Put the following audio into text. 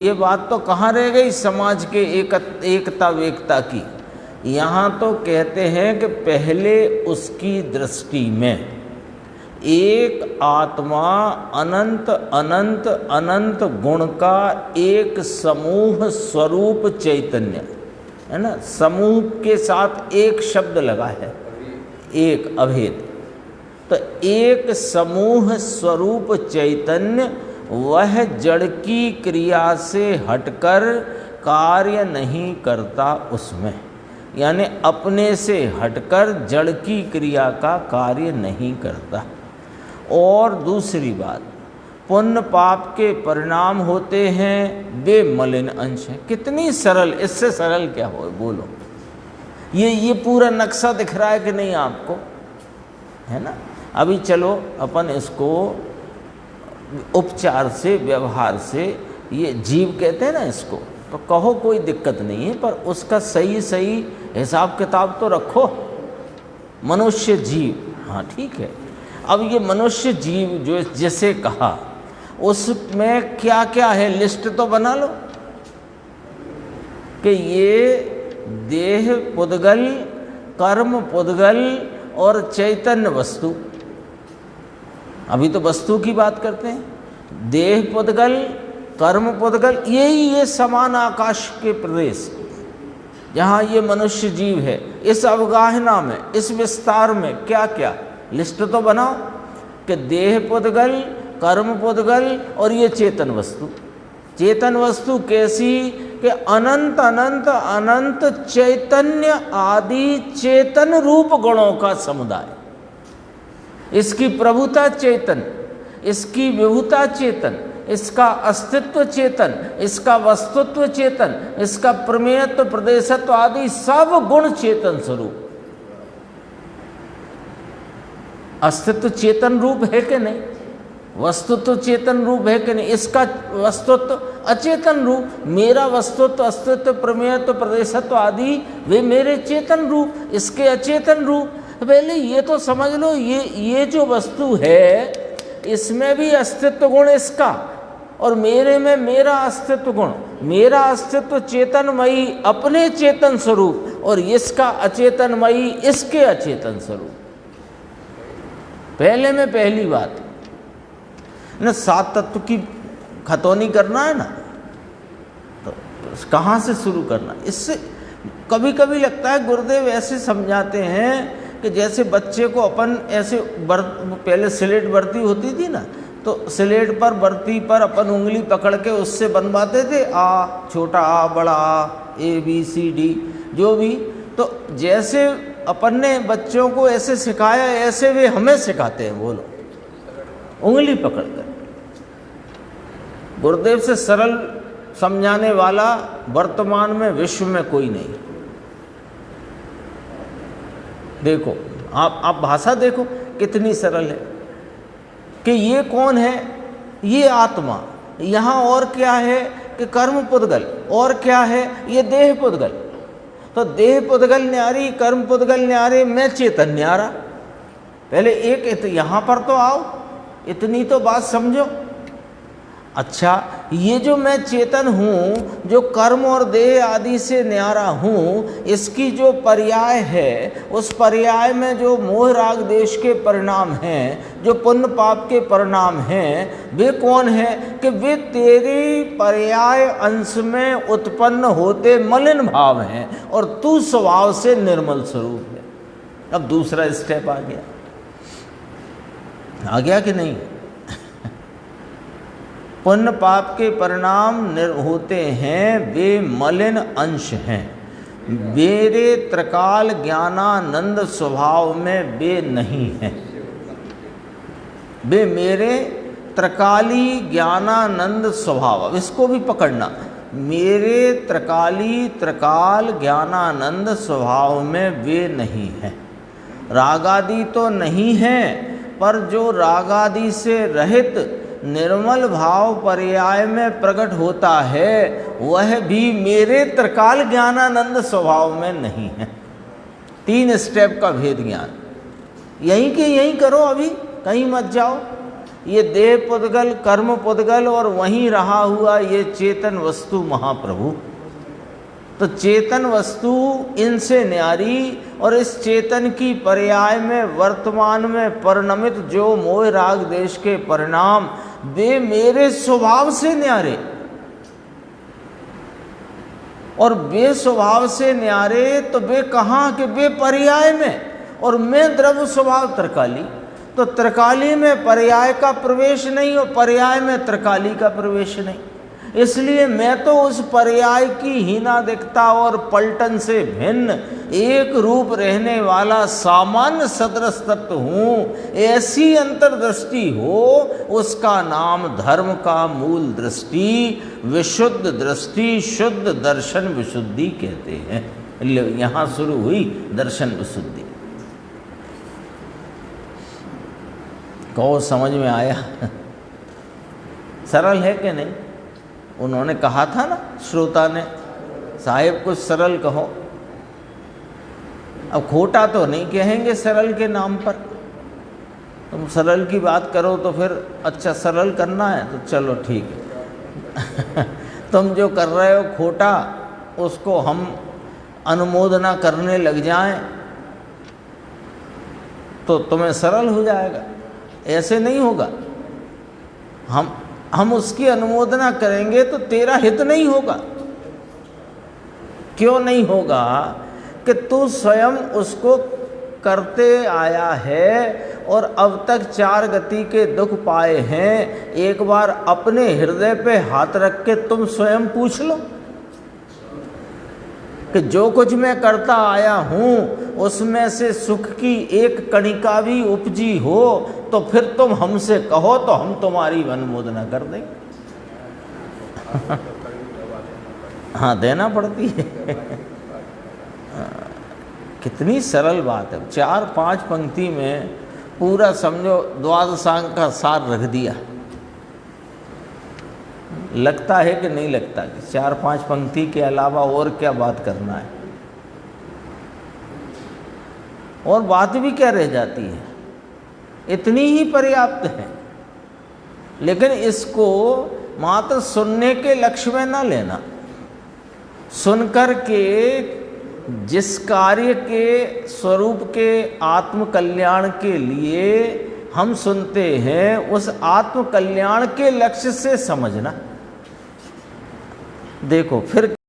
ये बात तो कहाँ रह गई समाज के एकता वेकता की। यहाँ तो कहते हैं कि पहले उसकी दृष्टि में एक आत्मा अनंत अनंत अनंत गुण का एक समूह स्वरूप चैतन्य है ना। समूह के साथ एक शब्द लगा है, एक अभेद। तो एक समूह स्वरूप चैतन्य वह जड़ की क्रिया से हटकर कार्य नहीं करता उसमें, यानी अपने से हटकर जड़ की क्रिया का कार्य नहीं करता। और दूसरी बात, पुण्य पाप के परिणाम होते हैं, वे मलिन अंश हैं। कितनी सरल, इससे सरल क्या हो बोलो। ये पूरा नक्शा दिख रहा है कि नहीं आपको, है ना। अभी चलो अपन इसको उपचार से, व्यवहार से, ये जीव कहते हैं ना इसको, तो कहो कोई दिक्कत नहीं है, पर उसका सही सही हिसाब किताब तो रखो। मनुष्य जीव, हाँ ठीक है। अब ये मनुष्य जीव जो जिसे कहा, उसमें क्या क्या है लिस्ट तो बना लो कि ये देह पुद्गल, कर्म पुद्गल और चैतन्य वस्तु। अभी तो वस्तु की बात करते हैं। देह पुद्गल, कर्म पुद्गल, ये समान आकाश के प्रदेश जहाँ ये मनुष्य जीव है, इस अवगाहना में, इस विस्तार में क्या क्या लिस्ट तो बनाओ कि देह पुद्गल, कर्म पुद्गल और ये चेतन वस्तु। चेतन वस्तु कैसी कि अनंत अनंत अनंत चैतन्य आदि चेतन रूप गुणों का समुदाय। इसकी प्रभुता चेतन, इसकी विभुता चेतन, इसका अस्तित्व चेतन, इसका वस्तुत्व चेतन, इसका प्रमेयत्व, प्रदेशत्व आदि सब गुण चेतन स्वरूप। अस्तित्व चेतन रूप है कि नहीं, वस्तुत्व चेतन रूप है कि नहीं, इसका वस्तुत्व अचेतन रूप। मेरा वस्तुत्व, अस्तित्व, प्रमेयत्व, प्रदेशत्व आदि वे मेरे चेतन रूप, इसके अचेतन रूप। पहले ये तो समझ लो, ये जो वस्तु है इसमें भी अस्तित्व गुण इसका, और मेरे में मेरा अस्तित्व गुण। मेरा अस्तित्व चेतनमयी अपने चेतन स्वरूप, और इसका अचेतनमयी इसके अचेतन स्वरूप। पहले में पहली बात ना, सात तत्व की खतौनी करना है ना, तो कहाँ से शुरू करना। इससे कभी कभी लगता है गुरुदेव ऐसे समझाते हैं कि जैसे बच्चे को अपन ऐसे पहले स्लेट बर्ती होती थी ना, तो स्लेट पर बर्ती पर अपन उंगली पकड़ के उससे बनवाते थे आ, छोटा आ, बड़ा आ, ABCD जो भी। तो जैसे अपन ने बच्चों को ऐसे सिखाया, ऐसे वे हमें सिखाते हैं, बोलो, उंगली पकड़ कर। गुरुदेव से सरल समझाने वाला वर्तमान में विश्व में कोई नहीं। देखो आप भाषा देखो कितनी सरल है कि ये कौन है, ये आत्मा। यहाँ और क्या है कि कर्म पुद्गल, और क्या है ये देह पुद्गल। तो देह पुद्गल न्यारी, कर्म पुद्गल न्यारे, मैं चेतन न्यारा। पहले एक यहाँ पर तो आओ, इतनी तो बात समझो। अच्छा, ये जो मैं चेतन हूँ, जो कर्म और देह आदि से न्यारा हूँ, इसकी जो पर्याय है, उस पर्याय में जो मोह राग देश के परिणाम हैं, जो पुण्य पाप के परिणाम हैं, वे कौन है कि वे तेरी पर्याय अंश में उत्पन्न होते मलिन भाव हैं, और तू स्वभाव से निर्मल स्वरूप है। अब दूसरा स्टेप आ गया कि नहीं। पुण्य पाप के परिणाम होते हैं, वे मलिन अंश हैं। मेरे त्रिकाल ज्ञानानंद स्वभाव में वे नहीं हैं। वे मेरे त्रिकाली ज्ञानानंद स्वभाव, अब इसको भी पकड़ना, मेरे त्रिकाल ज्ञानानंद स्वभाव में वे नहीं हैं। रागादि तो नहीं हैं, पर जो रागादि से रहित निर्मल भाव पर्याय में प्रकट होता है, वह भी मेरे त्रिकाल ज्ञानानंद स्वभाव में नहीं है। 3 स्टेप का भेद ज्ञान, यहीं के यहीं करो, अभी कहीं मत जाओ। ये देह पुद्गल, कर्म पुद्गल और वहीं रहा हुआ ये चेतन वस्तु महाप्रभु। तो चेतन वस्तु इनसे न्यारी, और इस चेतन की पर्याय में वर्तमान में परिणमित जो मोह राग देश के परिणाम, वे मेरे स्वभाव से न्यारे, और वे स्वभाव से न्यारे तो वे कहाँ के, वे पर्याय में, और मैं द्रव्य स्वभाव त्रिकाली। तो त्रिकाली में पर्याय का प्रवेश नहीं और पर्याय में त्रिकाली का प्रवेश नहीं, इसलिए मैं तो उस पर्याय की हीना दिखता और पलटन से भिन्न एक रूप रहने वाला सामान्य सदृश तत्व हूँ। ऐसी अंतर्दृष्टि हो, उसका नाम धर्म का मूल दृष्टि, विशुद्ध दृष्टि, शुद्ध दर्शन विशुद्धि कहते हैं। यहाँ शुरू हुई दर्शन विशुद्धि। कहो समझ में आया? सरल है कि नहीं? उन्होंने कहा था ना, श्रोता ने, साहेब कुछ सरल कहो। अब खोटा तो नहीं कहेंगे सरल के नाम पर। तुम सरल की बात करो तो फिर अच्छा सरल करना है तो चलो ठीक है। तुम जो कर रहे हो खोटा, उसको हम अनुमोदना करने लग जाएं तो तुम्हें सरल हो जाएगा। ऐसे नहीं होगा। हम उसकी अनुमोदना करेंगे तो तेरा हित नहीं होगा। क्यों नहीं होगा? कि तू स्वयं उसको करते आया है और अब तक 4 गति के दुख पाए हैं। एक बार अपने हृदय पे हाथ रख के तुम स्वयं पूछ लो कि जो कुछ मैं करता आया हूँ उसमें से सुख की एक कणिका भी उपजी हो तो फिर तुम हमसे कहो तो हम तुम्हारी अनुमोदना कर देंगे। हाँ, देना पड़ती है। कितनी सरल बात है। 4-5 पंक्ति में पूरा समझो द्वादशांग का सार रख दिया। लगता है कि नहीं लगता कि 4-5 पंक्ति के अलावा और क्या बात करना है? और बात भी क्या रह जाती है? इतनी ही पर्याप्त है। लेकिन इसको मात्र सुनने के लक्ष्य में ना लेना। सुनकर के जिस कार्य के स्वरूप के आत्म कल्याण के लिए हम सुनते हैं, उस आत्म कल्याण के लक्ष्य से समझना। देखो फिर